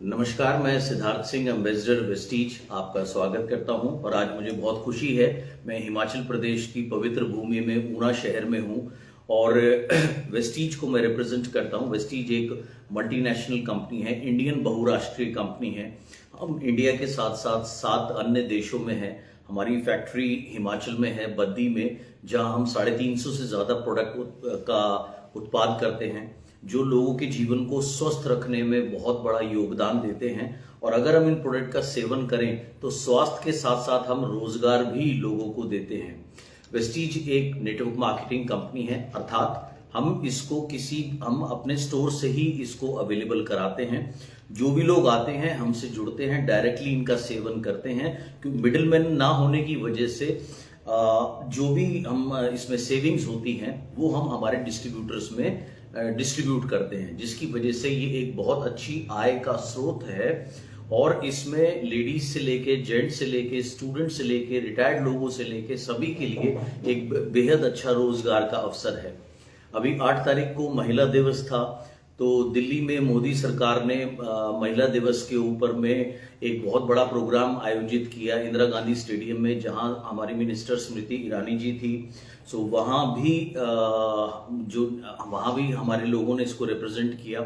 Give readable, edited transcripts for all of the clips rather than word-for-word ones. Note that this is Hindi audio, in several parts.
नमस्कार, मैं सिद्धार्थ सिंह, एम्बेसडर वेस्टीज, आपका स्वागत करता हूं। और आज मुझे बहुत खुशी है, मैं हिमाचल प्रदेश की पवित्र भूमि में ऊना शहर में हूं और वेस्टीज को मैं रिप्रेजेंट करता हूं। वेस्टीज एक मल्टीनेशनल कंपनी है, इंडियन बहुराष्ट्रीय कंपनी है। हम इंडिया के साथ साथ 7 अन्य देशों में हैं। हमारी फैक्ट्री हिमाचल में है, बद्दी में, जहां हम 350 से ज़्यादा प्रोडक्ट का उत्पाद करते हैं, जो लोगों के जीवन को स्वस्थ रखने में बहुत बड़ा योगदान देते हैं। और अगर हम इन प्रोडक्ट का सेवन करें तो स्वास्थ्य के साथ साथ हम रोजगार भी लोगों को देते हैं। वेस्टीज एक नेटवर्क मार्केटिंग कंपनी है, अर्थात हम अपने स्टोर से ही इसको अवेलेबल कराते हैं। जो भी लोग आते हैं हमसे जुड़ते हैं, डायरेक्टली इनका सेवन करते हैं, क्योंकि मिडिलमैन ना होने की वजह से जो भी हम इसमें सेविंग्स होती हैं वो हम हमारे डिस्ट्रीब्यूटर्स में डिस्ट्रीब्यूट करते हैं, जिसकी वजह से ये एक बहुत अच्छी आय का स्रोत है। और इसमें लेडीज से लेके, जेंट्स से लेके, स्टूडेंट से लेके, रिटायर्ड लोगों से लेके सभी के लिए एक बेहद अच्छा रोजगार का अवसर है। अभी 8 तारीख को महिला दिवस था, तो दिल्ली में मोदी सरकार ने महिला दिवस के ऊपर में एक बहुत बड़ा प्रोग्राम आयोजित किया इंदिरा गांधी स्टेडियम में, जहां हमारी मिनिस्टर स्मृति ईरानी जी थी। सो वहां भी हमारे लोगों ने इसको रिप्रेजेंट किया।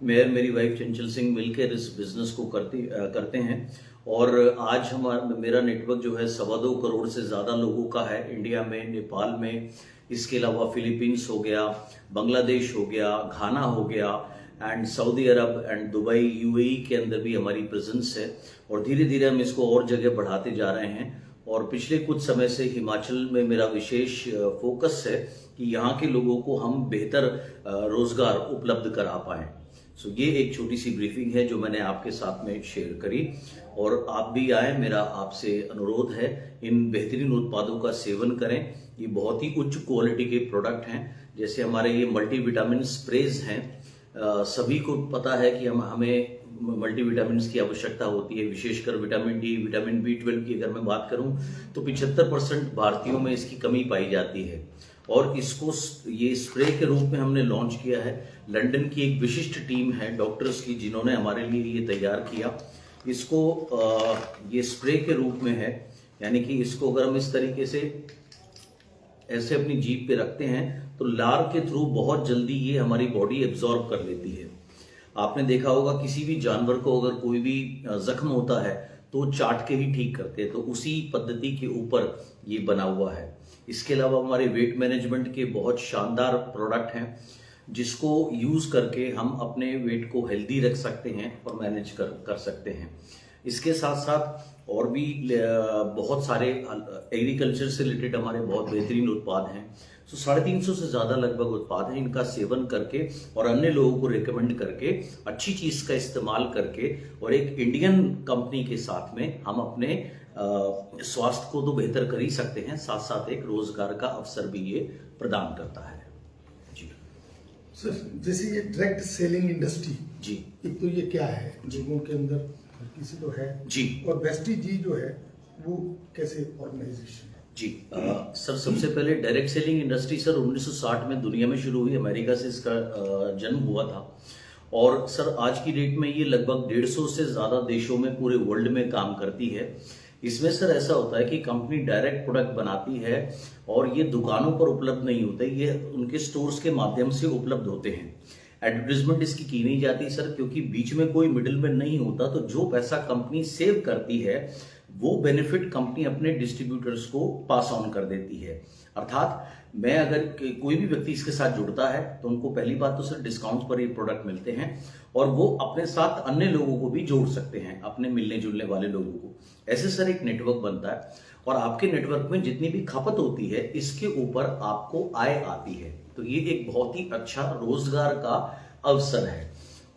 मैं मेरी वाइफ चंचल सिंह मिलकर इस बिजनेस को करते हैं। और आज मेरा नेटवर्क जो है 2.25 करोड़ से ज़्यादा लोगों का है, इंडिया में, नेपाल में, इसके अलावा फिलीपींस हो गया, बांग्लादेश हो गया, घाना हो गया, and Saudi Arab and Dubai, UAE के अंदर भी हमारी प्रेजेंस है। और धीरे धीरे हम इसको और जगह बढ़ाते जा रहे हैं। और पिछले कुछ समय से हिमाचल में मेरा विशेष फोकस है कि यहाँ के लोगों को हम बेहतर रोजगार उपलब्ध करा पाएं। सो ये एक छोटी सी ब्रीफिंग है जो मैंने आपके साथ में शेयर करी। और आप भी आए, मेरा आपसे अनुरोध है, इन बेहतरीन उत्पादों का सेवन करें। ये बहुत ही उच्च क्वालिटी के प्रोडक्ट हैं। जैसे हमारे ये मल्टीविटामिन स्प्रेज हैं, सभी को पता है कि हमें मल्टीविटामिन की आवश्यकता होती है, विशेषकर विटामिन डी, विटामिन B12 की अगर मैं बात करूं तो 75% भारतीयों में इसकी कमी पाई जाती है। और इसको ये स्प्रे के रूप में हमने लॉन्च किया है। लंदन की एक विशिष्ट टीम है डॉक्टर्स की, जिन्होंने हमारे लिए ये तैयार किया। इसको ये स्प्रे के रूप में है, यानी कि इसको अगर हम इस तरीके से ऐसे अपनी जीभ पे रखते हैं तो लार के थ्रू बहुत जल्दी ये हमारी बॉडी एब्जॉर्ब कर लेती है। आपने देखा होगा किसी भी जानवर को अगर कोई भी जख्म होता है तो चाट के ही ठीक करते हैं, तो उसी पद्धति के ऊपर ये बना हुआ है। इसके अलावा हमारे वेट मैनेजमेंट के बहुत शानदार प्रोडक्ट हैं, जिसको यूज करके हम अपने वेट को हेल्दी रख सकते हैं और मैनेज कर सकते हैं। इसके साथ साथ और भी बहुत सारे एग्रीकल्चर से रिलेटेड हमारे बहुत बेहतरीन उत्पाद हैं। 350 से ज़्यादा लगभग उत्पाद हैं। इनका सेवन करके और अन्य लोगों को रिकमेंड करके, अच्छी चीज़ का इस्तेमाल करके, और एक इंडियन कंपनी के साथ में हम अपने स्वास्थ्य को तो बेहतर कर ही सकते हैं, साथ साथ एक रोजगार का अवसर भी ये प्रदान करता है। जी सर, जैसे ये डायरेक्ट सेलिंग इंडस्ट्री, जी, एक तो ये क्या है लोगों के अंदर किसी तो है जी, और वेस्टीज जी जो है वो कैसे ऑर्गेनाइजेशन है? जी सर, सबसे पहले डायरेक्ट सेलिंग इंडस्ट्री सर 1960 में दुनिया में शुरू हुई, अमेरिका से इसका जन्म हुआ था। और सर आज की डेट में ये लगभग 150 से ज़्यादा देशों में पूरे वर्ल्ड में काम करती है। इसमें सर ऐसा होता है कि कंपनी डायरेक्ट प्रोडक्ट बनाती है और ये दुकानों पर उपलब्ध नहीं होते, ये उनके स्टोर्स के माध्यम से उपलब्ध होते हैं। एडवर्टाइजमेंट इसकी की नहीं जाती सर, क्योंकि बीच में कोई मिडिलमैन नहीं होता। तो जो पैसा कंपनी सेव करती है वो बेनिफिट कंपनी अपने डिस्ट्रीब्यूटर्स को पास ऑन कर देती है। अर्थात मैं अगर कोई भी व्यक्ति इसके साथ जुड़ता है तो उनको पहली बात तो सर डिस्काउंट पर ये प्रोडक्ट मिलते हैं, और वो अपने साथ अन्य लोगों को भी जोड़ सकते हैं, अपने मिलने जुलने वाले लोगों को। ऐसे सर एक नेटवर्क बनता है, और आपके नेटवर्क में जितनी भी खपत होती है इसके ऊपर आपको आय आती है। तो ये एक बहुत ही अच्छा रोजगार का अवसर है।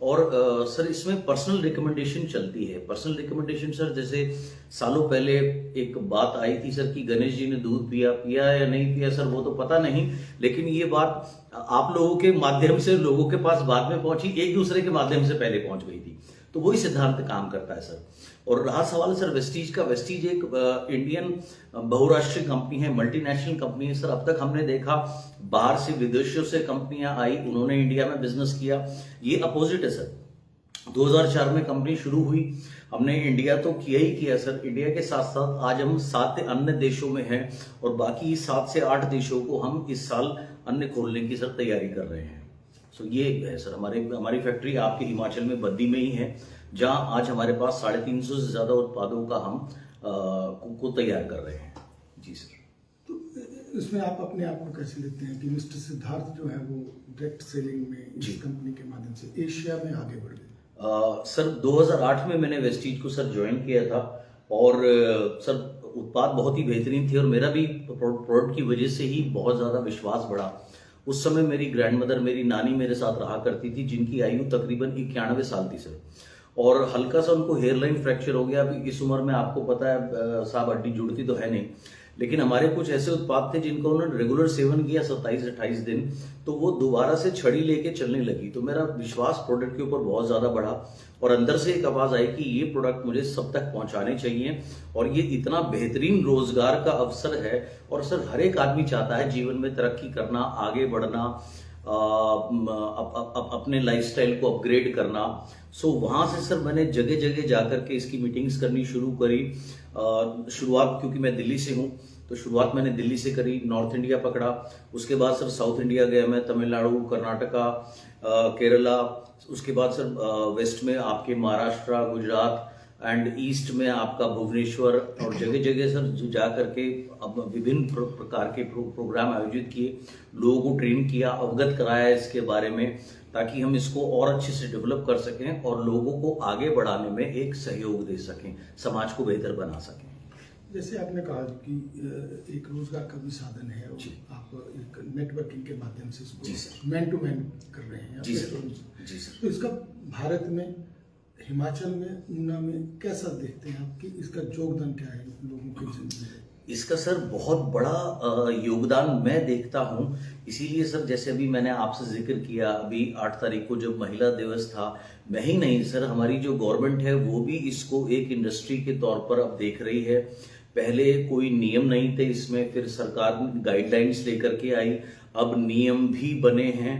और सर इसमें पर्सनल रिकमेंडेशन चलती है। पर्सनल रिकमेंडेशन सर, जैसे सालों पहले एक बात आई थी सर कि गणेश जी ने दूध पिया या नहीं पिया सर, वो तो पता नहीं, लेकिन ये बात आप लोगों के माध्यम से लोगों के पास बाद में पहुंची, एक दूसरे के माध्यम से पहले पहुंच गई थी। तो वही सिद्धांत काम करता है सर। और रहा सवाल सर वेस्टीज का, वेस्टीज एक इंडियन बहुराष्ट्रीय कंपनी है, मल्टीनेशनल कंपनी है सर। अब तक हमने देखा बाहर से, विदेशों से कंपनियां आई, उन्होंने इंडिया में बिजनेस किया। ये अपोजिट है सर। 2004 में कंपनी शुरू हुई। हमने इंडिया तो किया ही किया सर। इंडिया के साथ साथ आज हम 7 अन्य देशों में हैं और बाकी 7 से 8 देशों को हम इस साल अन्य खोलने की सर तैयारी कर रहे हैं। सो ये है सर हमारी फैक्ट्री आपके हिमाचल में बद्दी में ही है, जहां आज हमारे पास 350 से ज्यादा उत्पादों का हम को तैयार कर रहे हैं। जी सर। तो इसमें आप अपने आप को कैसे लेते हैं कि मिस्टर सिद्धार्थ जो है वो डायरेक्ट सेलिंग में इस कंपनी के माध्यम से एशिया में आगे बढ़ गए? सर 2008 में मैंने वेस्टीज को सर ज्वाइन किया था और सर उत्पाद बहुत ही बेहतरीन थे और मेरा भी प्रोडक्ट की वजह से ही बहुत ज़्यादा विश्वास बढ़ा। उस समय मेरी ग्रैंडमदर, मेरी नानी मेरे साथ रहा करती थी, जिनकी आयु तकरीबन 91 साल थी सर, और हल्का सा उनको हेयरलाइन फ्रैक्चर हो गया। अभी इस उम्र में आपको पता है साहब हड्डी जुड़ती तो है नहीं, लेकिन हमारे कुछ ऐसे उत्पाद थे जिनको उन्होंने रेगुलर सेवन किया 27-28 दिन, तो वो दोबारा से छड़ी लेके चलने लगी। तो मेरा विश्वास प्रोडक्ट के ऊपर बहुत ज्यादा बढ़ा और अंदर से एक आवाज आई कि ये प्रोडक्ट मुझे सब तक पहुंचाने चाहिए और ये इतना बेहतरीन रोजगार का अवसर है। और सर हर एक आदमी चाहता है जीवन में तरक्की करना, आगे बढ़ना, अपने लाइफस्टाइल को अपग्रेड करना। सो वहां से सर मैंने जगह जगह जाकर के इसकी मीटिंग्स करनी शुरू करी। शुरुआत क्योंकि मैं दिल्ली से हूँ तो शुरुआत मैंने दिल्ली से करी, नॉर्थ इंडिया पकड़ा, उसके बाद सर साउथ इंडिया गया मैं, तमिलनाडु, कर्नाटका, केरला, उसके बाद सर वेस्ट में आपके महाराष्ट्र, गुजरात एंड ईस्ट में आपका भुवनेश्वर, और जगह जगह सर जा करके अब विभिन्न प्रकार के प्रोग्राम आयोजित किए, लोगों को ट्रेन किया, अवगत कराया इसके बारे में, ताकि हम इसको और अच्छे से डेवलप कर सकें और लोगों को आगे बढ़ाने में एक सहयोग दे सकें, समाज को बेहतर बना सकें। जैसे आपने कहा कि एक रोजगार का भी साधन है और आप एक नेटवर्किंग के माध्यम से इसको मैन टू मैन कर रहे हैं। जी सर। तो इसका भारत में, हिमाचल में, ऊना में कैसा देखते हैं आप कि इसका योगदान क्या है लोगों की जिंदगी में? इसका सर बहुत बड़ा योगदान मैं देखता हूं। इसीलिए सर जैसे अभी मैंने आपसे जिक्र किया, अभी 8 तारीख को जब महिला दिवस था, मैं ही नहीं सर हमारी जो गवर्नमेंट है वो भी इसको एक इंडस्ट्री के तौर पर अब देख रही है। पहले कोई नियम नहीं थे इसमें, फिर सरकार गाइडलाइंस लेकर के आई, अब नियम भी बने हैं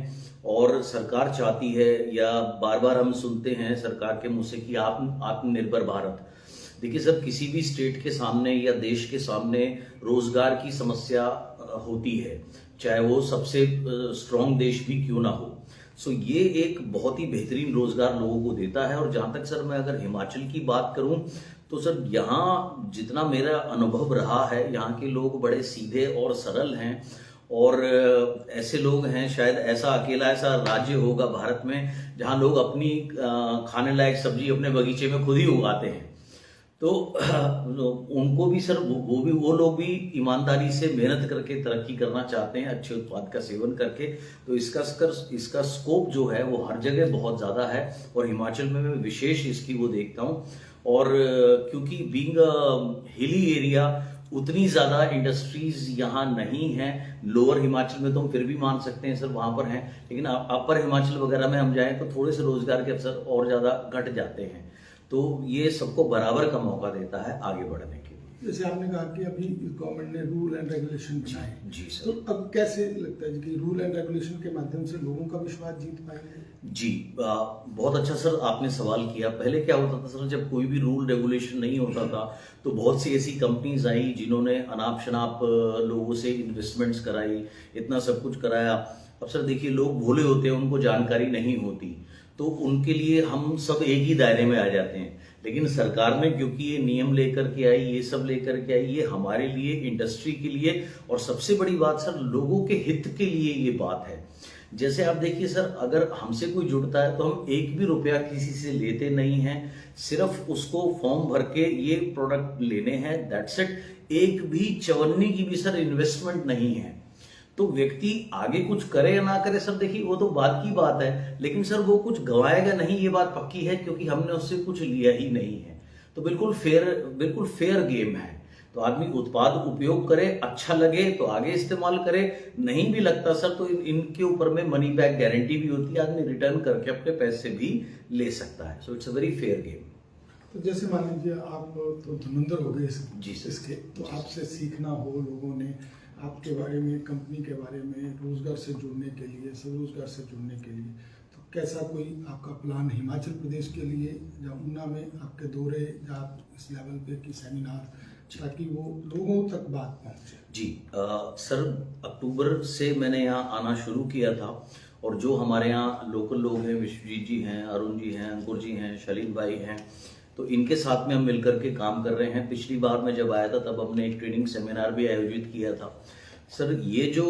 और सरकार चाहती है, या बार बार हम सुनते हैं सरकार के मुंह से कि आत्मनिर्भर भारत। देखिए सर किसी भी स्टेट के सामने या देश के सामने रोजगार की समस्या होती है, चाहे वो सबसे स्ट्रांग देश भी क्यों ना हो। सो ये एक बहुत ही बेहतरीन रोजगार लोगों को देता है। और जहां तक सर मैं अगर हिमाचल की बात करूं तो सर यहाँ जितना मेरा अनुभव रहा है, यहाँ के लोग बड़े सीधे और सरल हैं और ऐसे लोग हैं, शायद ऐसा अकेला ऐसा राज्य होगा भारत में जहाँ लोग अपनी खाने लायक सब्जी अपने बगीचे में खुद ही उगाते हैं। तो उनको भी सर वो लोग भी ईमानदारी से मेहनत करके तरक्की करना चाहते हैं, अच्छे उत्पाद का सेवन करके। तो इसका स्कोप जो है वो हर जगह बहुत ज़्यादा है और हिमाचल में मैं विशेष इसकी वो देखता हूँ। और क्योंकि बीइंग हिली एरिया उतनी ज़्यादा इंडस्ट्रीज यहाँ नहीं है। लोअर हिमाचल में तो हम फिर भी मान सकते हैं सर वहाँ पर हैं, लेकिन अपर हिमाचल वगैरह में हम जाएं तो थोड़े से रोजगार के अवसर और ज़्यादा घट जाते हैं। तो ये सबको बराबर का मौका देता है आगे बढ़ने के लिए। जैसे आपने कहा कि अभी गवर्नमेंट ने रूल एंड रेगुलेशन बनाए, जी सर। तो अब कैसे लगता है कि रूल एंड रेगुलेशन के माध्यम से लोगों का विश्वास जीत पाएंगे? जी बहुत अच्छा सर आपने सवाल किया। पहले क्या होता था सर, जब कोई भी रूल रेगुलेशन नहीं होता था तो बहुत सी ऐसी कंपनीज आई जिन्होंने अनाप शनाप लोगों से इन्वेस्टमेंट्स कराई, इतना सब कुछ कराया। अब सर देखिए लोग भोले होते हैं, उनको जानकारी नहीं होती, तो उनके लिए हम सब एक ही दायरे में आ जाते हैं। लेकिन सरकार ने क्योंकि ये नियम लेकर के आई, ये सब लेकर के आई, ये हमारे लिए, इंडस्ट्री के लिए, और सबसे बड़ी बात सर लोगों के हित के लिए ये बात है। जैसे आप देखिए सर, अगर हमसे कोई जुड़ता है तो हम एक भी रुपया किसी से लेते नहीं हैं, सिर्फ उसको फॉर्म भर के ये प्रोडक्ट लेने हैं, दैट्स इट। एक भी चवन्नी की भी सर इन्वेस्टमेंट नहीं है। तो व्यक्ति आगे कुछ करे या ना करे सर देखिए वो तो बात की बात है, लेकिन सर वो कुछ गंवाएगा नहीं, ये बात पक्की है, क्योंकि हमने उससे कुछ लिया ही नहीं है। तो बिल्कुल फेयर गेम है। तो आदमी उत्पाद उपयोग करे, अच्छा लगे तो आगे इस्तेमाल करे, नहीं भी लगता सर तो इनके ऊपर में मनी बैक गारंटी भी होती है, आदमी रिटर्न करके अपने पैसे भी ले सकता है। So it's a very fair game. तो जैसे मान लीजिए आप तो धुरंधर हो गए जी सर। इसके, तो आपसे सीखना हो लोगों ने आपके बारे में, कंपनी के बारे में, रोजगार से जुड़ने के लिए, स्वरोजगार से जुड़ने के लिए, तो कैसा कोई आपका प्लान हिमाचल प्रदेश के लिए, या ऊना में आपके दौरे, या आप इस लेवल पे की सेमिनार, ताकि वो लोगों तक बात पहुंचे? जी सर, अक्टूबर से मैंने यहाँ आना शुरू किया था, और जो हमारे यहाँ लोकल लोग हैं, विश्वजीत जी हैं, अरुण जी हैं, अंकुर जी हैं, शलील भाई हैं, तो इनके साथ में हम मिलकर के काम कर रहे हैं। पिछली बार मैं जब आया था तब हमने एक ट्रेनिंग सेमिनार भी आयोजित किया था। सर, ये जो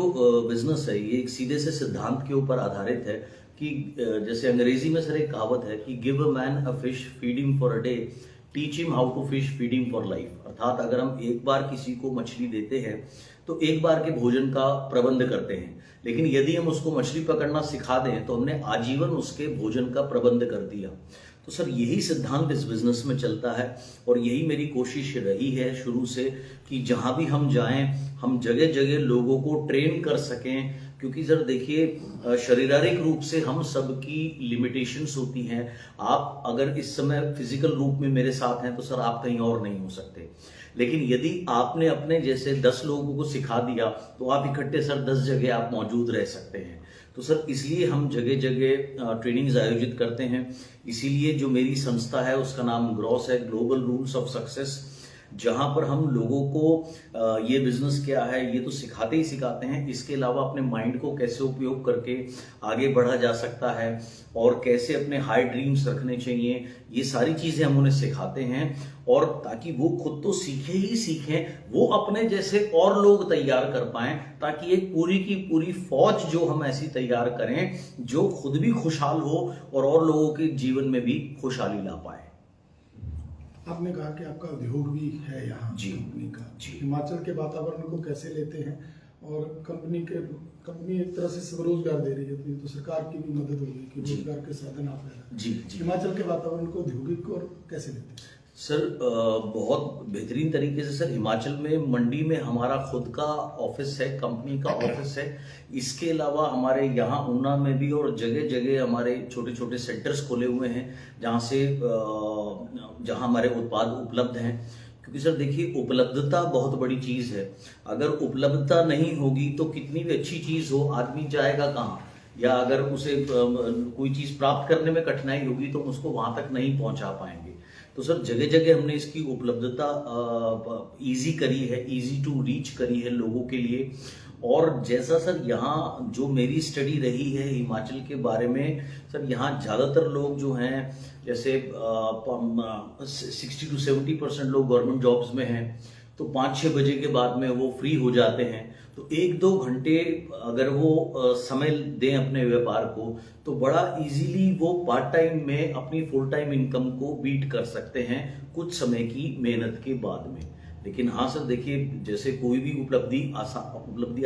बिजनेस है ये एक सीधे से सिद्धांत के ऊपर आधारित है कि जैसे अंग्रेजी में सर एक कहावत है कि give a man a fish, feed him for a day, teach him how to fish, feed him for life. अर्थात अगर हम एक बार किसी को मछली देते हैं तो एक बार के भोजन का प्रबंध करते हैं, लेकिन यदि हम उसको मछली पकड़ना सिखा दें तो हमने आजीवन उसके भोजन का प्रबंध कर दिया। तो सर यही सिद्धांत इस बिजनेस में चलता है, और यही मेरी कोशिश रही है शुरू से कि जहां भी हम जाएं हम जगह जगह लोगों को ट्रेन कर सकें। क्योंकि सर देखिए, शारीरिक रूप से हम सबकी लिमिटेशंस होती हैं। आप अगर इस समय फिजिकल रूप में मेरे साथ हैं तो सर आप कहीं और नहीं हो सकते, लेकिन यदि आपने अपने जैसे 10 लोगों को सिखा दिया तो आप इकट्ठे सर 10 जगह आप मौजूद रह सकते हैं। तो सर इसलिए हम जगह जगह ट्रेनिंग्स आयोजित करते हैं। इसीलिए जो मेरी संस्था है उसका नाम ग्रॉस है, ग्लोबल रूल्स ऑफ सक्सेस, जहां पर हम लोगों को ये बिजनेस क्या है ये तो सिखाते ही सिखाते हैं, इसके अलावा अपने माइंड को कैसे उपयोग करके आगे बढ़ा जा सकता है और कैसे अपने हाई ड्रीम्स रखने चाहिए, ये सारी चीजें हम उन्हें सिखाते हैं। और ताकि वो खुद तो सीखे ही सीखें, वो अपने जैसे और लोग तैयार कर पाएं, ताकि एक पूरी की पूरी फौज जो हम ऐसी तैयार करें जो खुद भी खुशहाल हो और लोगों के जीवन में भी खुशहाली ला पाए। आपने कहा कि आपका उद्योग भी है यहाँ जी कंपनी का, जी। हिमाचल के वातावरण को कैसे लेते हैं, और कंपनी एक तरह से स्वरोजगार दे रही है, तो ये तो सरकार की भी मदद होगी कि रोजगार के साधन आप पैदा। जी जी। हिमाचल के वातावरण को औद्योगिक और कैसे लेते हैं? सर बहुत बेहतरीन तरीके से सर, हिमाचल में मंडी में हमारा खुद का ऑफिस है, कंपनी का ऑफिस है। इसके अलावा हमारे यहाँ ऊना में भी और जगह जगह हमारे छोटे छोटे सेंटर्स खोले हुए हैं जहाँ हमारे उत्पाद उपलब्ध हैं। क्योंकि सर देखिए, उपलब्धता बहुत बड़ी चीज है। अगर उपलब्धता नहीं होगी तो कितनी भी अच्छी चीज हो, आदमी जाएगा कहाँ, या अगर उसे कोई चीज प्राप्त करने में कठिनाई होगी तो उसको वहां तक नहीं पहुंचा पाएंगे। तो सर जगह जगह हमने इसकी उपलब्धता इजी करी है, इजी टू रीच करी है लोगों के लिए। और जैसा सर यहाँ जो मेरी स्टडी रही है हिमाचल के बारे में, सर यहाँ ज़्यादातर लोग जो हैं जैसे 60 to 70% लोग गवर्नमेंट जॉब्स में हैं, तो 5-6 बजे के बाद में वो फ्री हो जाते हैं। तो 1-2 घंटे अगर वो समय दें अपने व्यापार को तो बड़ा इजीली वो पार्ट टाइम में अपनी फुल टाइम इनकम को बीट कर सकते हैं कुछ समय की मेहनत के बाद में। लेकिन हाँ सर देखिए, जैसे कोई भी उपलब्धि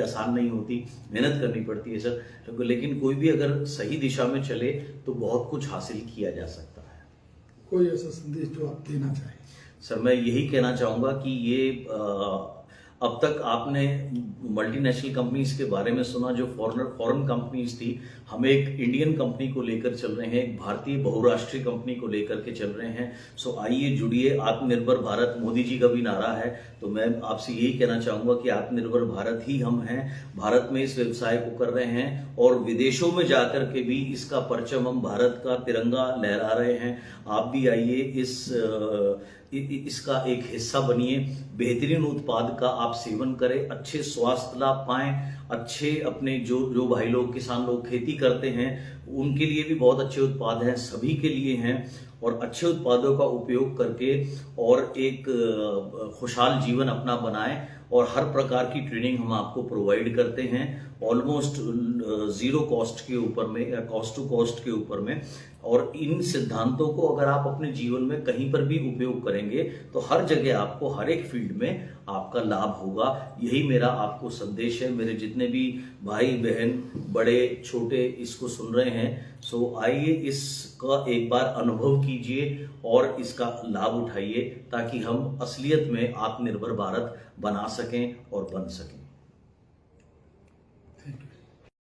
आसान नहीं होती, मेहनत करनी पड़ती है सर, लेकिन कोई भी अगर सही दिशा में चले तो बहुत कुछ हासिल किया जा सकता है। कोई ऐसा संदेश जो आप देना चाहें? सर मैं यही कहना चाहूँगा कि ये अब तक आपने मल्टीनेशनल कंपनीज के बारे में सुना जो फॉरेन कंपनीज थी, हम एक इंडियन कंपनी को लेकर चल रहे हैं, एक भारतीय बहुराष्ट्रीय कंपनी को लेकर के चल रहे हैं। सो आइए जुड़िए, आत्मनिर्भर भारत मोदी जी का भी नारा है, तो मैं आपसे यही कहना चाहूँगा कि आत्मनिर्भर भारत ही हम हैं, भारत में इस व्यवसाय को कर रहे हैं और विदेशों में जाकर के भी इसका परचम हम भारत का तिरंगा लहरा रहे हैं। आप भी आइए, इसका एक हिस्सा बनिए, बेहतरीन उत्पाद का आप सेवन करें, अच्छे स्वास्थ्य लाभ पाएं, अच्छे अपने जो भाई लोग किसान लोग खेती करते हैं उनके लिए भी बहुत अच्छे उत्पाद हैं, सभी के लिए हैं। और अच्छे उत्पादों का उपयोग करके और एक खुशहाल जीवन अपना बनाएं। और हर प्रकार की ट्रेनिंग हम आपको प्रोवाइड करते हैं ऑलमोस्ट 0 कॉस्ट के ऊपर में या कॉस्ट टू कॉस्ट के ऊपर में। और इन सिद्धांतों को अगर आप अपने जीवन में कहीं पर भी उपयोग करेंगे तो हर जगह आपको हर एक फील्ड में आपका लाभ होगा। यही मेरा आपको संदेश है। मेरे जितने भी भाई बहन बड़े छोटे इसको सुन रहे हैं, सो आइए इसका एक बार अनुभव कीजिए और इसका लाभ उठाइए ताकि हम असलियत में आत्मनिर्भर भारत बना सकें और बन सकें।